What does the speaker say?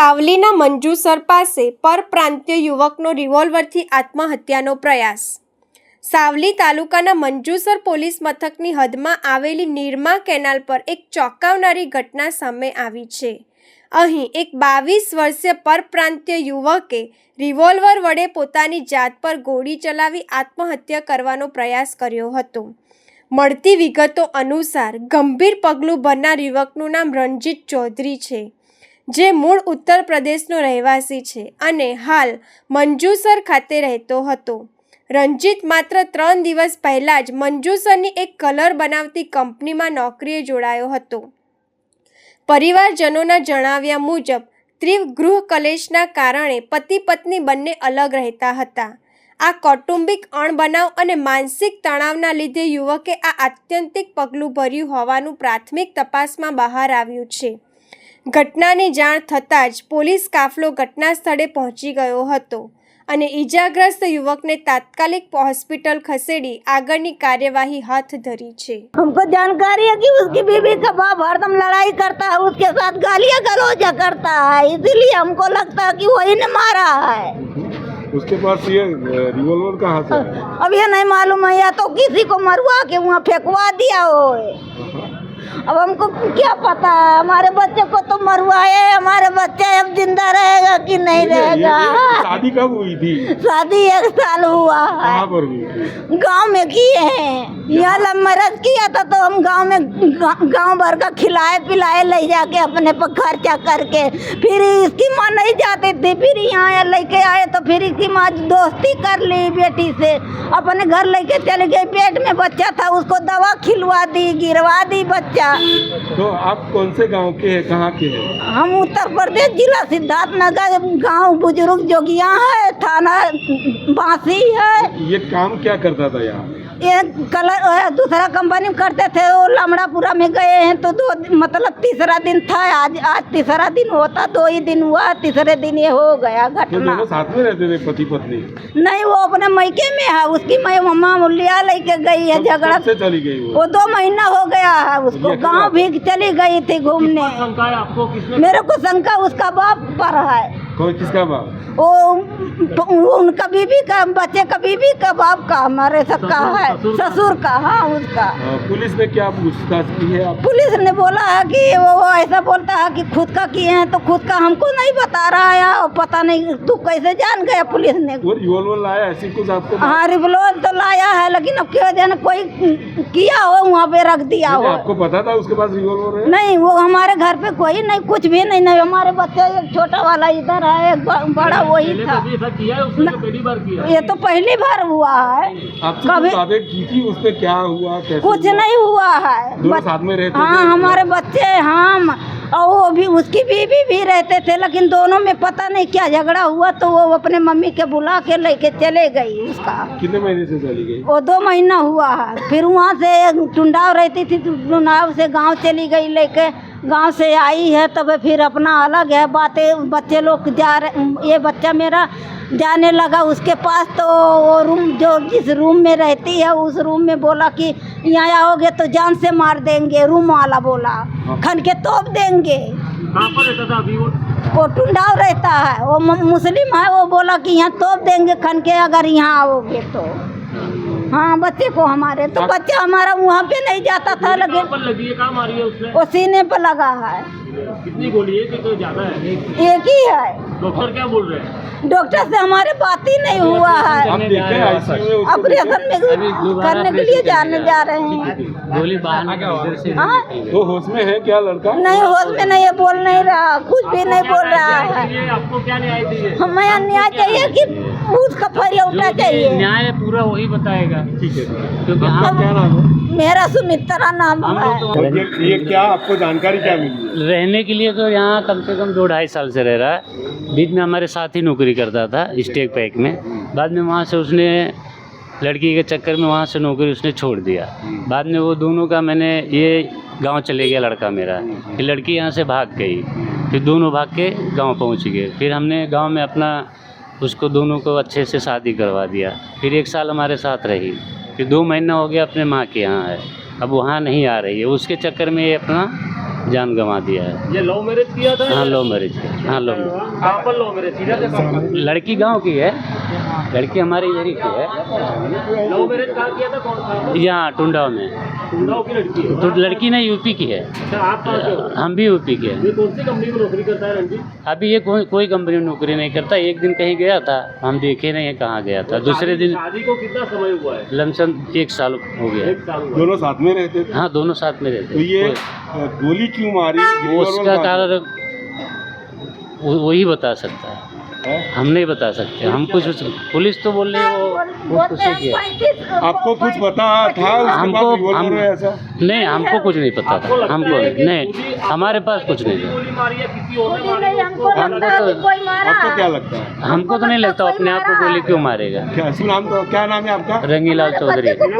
સાવલીના મંજુસર પાસે પરપ્રાંતીય યુવકનો રિવોલ્વરથી આત્મહત્યાનો પ્રયાસ। સાવલી તાલુકાના મંજુસર પોલીસ મથકની હદમાં આવેલી નિરમા કેનાલ પર એક ચોંકાવનારી ઘટના સામે આવી છે। અહીં એક 22 વર્ષીય પરપ્રાંતીય યુવકે રિવોલ્વર વડે પોતાની જાત પર ગોળી ચલાવી આત્મહત્યા કરવાનો પ્રયાસ કર્યો હતો। મળતી વિગતો અનુસાર ગંભીર પગલું ભરનાર યુવકનું નામ રણજીત ચૌધરી છે, જે મૂળ ઉત્તર પ્રદેશનો રહેવાસી છે અને હાલ મંજુસર ખાતે રહેતો હતો। રણજીત માત્ર 3 દિવસ પહેલાં જ મંજુસરની એક કલર બનાવતી કંપનીમાં નોકરીએ જોડાયો હતો। પરિવારજનોના જણાવ્યા મુજબ તીવ્ર ગૃહ કલેશના કારણે પતિ પત્ની બંને અલગ રહેતા હતા। આ કૌટુંબિક અણબનાવ અને માનસિક તણાવના લીધે યુવકે આ આત્યંતિક પગલું ભર્યું હોવાનું પ્રાથમિક તપાસમાં બહાર આવ્યું છે। ઘટનાની જાણ થતાં જ પોલીસ કાફલો ઘટના સ્થળે પહોંચી ગયો હતો અને ઈજાગ્રસ્ત યુવકને તાત્કાલિક હોસ્પિટલ खसेड़ी आगळनी कार्यवाही हाथ धरी छे। हमको जानकारी है कि उसकी बीवी का बाप हरदम लड़ाई करता है, उसके साथ गालियां गलौजा करता है, इसीलिए हमको लगता है कि वही ने मारा है। उसके पास ये रिवॉल्वर कहाँ से है? अब ये नहीं मालूम है, या तो किसी को मरवा के वहाँ फेंकवा दिया हो। अब हमको क्या पता है, हमारे बच्चे को तो मरवाए, हमारे बच्चे अब जिंदा रहेगा कि नहीं रहेगा। शादी कब हुई थी? शादी 1 साल हुआ है। कहाँ पर हुई थी? गांव में किए हैं, यहाँ लव मैरिज किया था तो हम गांव में गांव भर का खिलाए पिलाए ले जाके अपने पर खर्चा करके, फिर इसकी माँ नहीं जाती थी, फिर यहाँ लेके आए तो फिर इसकी माँ दोस्ती कर ली बेटी से, अपने घर लेके चली गई। पेट में बच्चा था, उसको दवा खिलवा दी, गिरवा दी बच्चा। तो आप कौन से गांव के हैं, कहाँ के हैं? हम उत्तर प्रदेश जिला सिद्धार्थनगर, गांव बुजुर्ग जोगिया है, थाना बांसी है। ये काम क्या करता था यहाँ? ये कलर दूसरा कंपनी में करते थे, वो लमड़ापुरा में गए हैं तो मतलब तीसरा दिन था, आज तीसरा दिन होता, 2 ही दिन हुआ, तीसरे दिन ये हो गया तो घटना। दोनों साथ में रहते थे पति पत्नी? नहीं, वो अपने मैके में है, उसकी मम्मा मुलिया लेके गई है। झगड़ा से चली गई वो 2 महीना हो गया है उसको, गांव भी चली गई थी घूमने। आपको मेरे को शंका उसका बाप पर है। कौन, किसका बाप? वो उनका बीबी का, बच्चे का बीबी का बाप का, हमारे सबका है, ससुर का। हाँ, उसका। पुलिस ने क्या पूछताछ की है आप? पुलिस ने बोला है कि वो ऐसा बोलता है कि खुद का किए हैं, तो खुद का हमको नहीं बता रहा है, और पता नहीं तू कैसे जान गया पुलिस ने। वो रिवॉल्वर लाया ऐसी कुछ आपको? हाँ, रिवॉल्वर तो लाया है, लेकिन अब क्यों जाने कोई किया हो वहाँ पे रख दिया हो। आपको पता था उसके पास रिवॉल्वर है? नहीं, वो हमारे घर पे कोई नहीं, कुछ भी नहीं। हमारे बच्चे एक छोटा वाला इधर है, एक बड़ा वही था। किया है उसने? पहली बार किया? ये तो पहली बार हुआ है। आपसे कभी बातें की थी उसने, क्या हुआ, कैसे कुछ हुआ? नहीं हुआ है। दोनों साथ में रहते हाँ, थे? हमारे बच्चे, हम और वो भी, उसकी बीवी भी रहते थे, लेकिन दोनों में पता नहीं क्या झगड़ा हुआ, तो वो अपने मम्मी के बुला के लेके चले गई उसका। कितने महीने से चली गई? वो 2 महीना हुआ है। फिर वहाँ से टुंडाव रहती थी, टुंडाव से गांव चली गई लेके, गांव से आई है तब फिर अपना अलग है बातें। बच्चे लोग जा रहे, ये बच्चा मेरा जाने लगा उसके पास, तो वो रूम जो जिस रूम में रहती है उस रूम में बोला कि यहाँ आओगे तो जान से मार देंगे, रूम वाला बोला, खन के तोप देंगे। कहाँ पर रहता था अभी वो टुंडाव रहता है, वो मुस्लिम है, वो बोला कि यहाँ तोप देंगे खन के अगर यहाँ आओगे तो। हाँ, बच्चे को हमारे, तो बच्चा हमारा वहाँ पे नहीं जाता था, लेकिन लगी है, कहाँ मारी है उसने? वो सीने पर लगा है। कितनी गोली है कि तो ज्यादा है? एक ही है। डॉक्टर क्या बोल रहे हैं? डॉक्टर से हमारे बात ही नहीं हुआ है। आप देखे ICU में उसको? ऑपरेशन में करने के लिए जाने जा रहे हैं। गोली बाहर हाँ, वो होश में है क्या लड़का? नहीं, होश में नहीं है, बोल नहीं रहा, कुछ भी नहीं बोल रहा है। आपको क्या न्याय चाहिए? हमें न्याय चाहिए कि उसका फरिया उठना चाहिए। न्याय पूरा वही बताएगा, ठीक है, क्योंकि आपका क्या नाम है? मेरा सुमित्रा नाम है। ये क्या आपको जानकारी क्या मिली? रहने के लिए तो यहाँ कम से कम 2-2.5 साल से रह रहा है। बीच में हमारे साथ ही नौकरी करता था स्टेक पैक में, बाद में वहाँ से उसने लड़की के चक्कर में वहाँ से नौकरी उसने छोड़ दिया। बाद में वो दोनों का, मैंने ये गांव चले गया लड़का मेरा, फिर लड़की यहाँ से भाग गई, फिर दोनों भाग के गांव पहुँच गए। फिर हमने गांव में अपना उसको दोनों को अच्छे से शादी करवा दिया। फिर 1 साल हमारे साथ रही, फिर 2 महीना हो गया अपने माँ के यहाँ है, अब वहाँ नहीं आ रही है। उसके चक्कर में ये अपना जान गंवा दिया है। ये लव मैरिज किया था? हाँ लव मैरिज किया। हाँ लव मैरिज। कहाँ पर लव मैरिज किया? लड़की गांव की है, लड़की हमारे एरिया की है। लव मैरिज कहाँ किया था? कौन सा? यहाँ टुंडाव में। टुंडाव की लड़की है? तो लड़की ने यूपी की है। अच्छा, आप कहाँ के हो? हम भी यूपी के हैं। ये कौन सी कंपनी में नौकरी करता है रणजीत? अभी ये कोई कंपनी में नौकरी नहीं करता। एक दिन कहीं गया था, हम देखे नहीं है कहाँ गया था। दूसरे दिन शादी को कितना समय हुआ है? लमसम 1 साल हो गया है। 1 साल हुआ। दोनों साथ में रहते थे? हाँ दोनों साथ में रहते। तो ये गोली क्यों मारी? वो उसका कारण वही बता सकता है, हम नहीं बता सकते। हम कुछ पुलिस तो बोल रही है वो कुछ नहीं किया। आपको कुछ पता था उसके बाद रिवॉल्वर है ऐसा? नहीं हमको कुछ नहीं पता था। हमको नहीं, हमारे पास कुछ नहीं था। गोली मारी है किसी और ने मारी? आपको क्या लगता है? हमको तो नहीं लगता अपने आप को गोली क्यों मारेगा। क्या नाम है आपका? रंगीलाल चौधरी।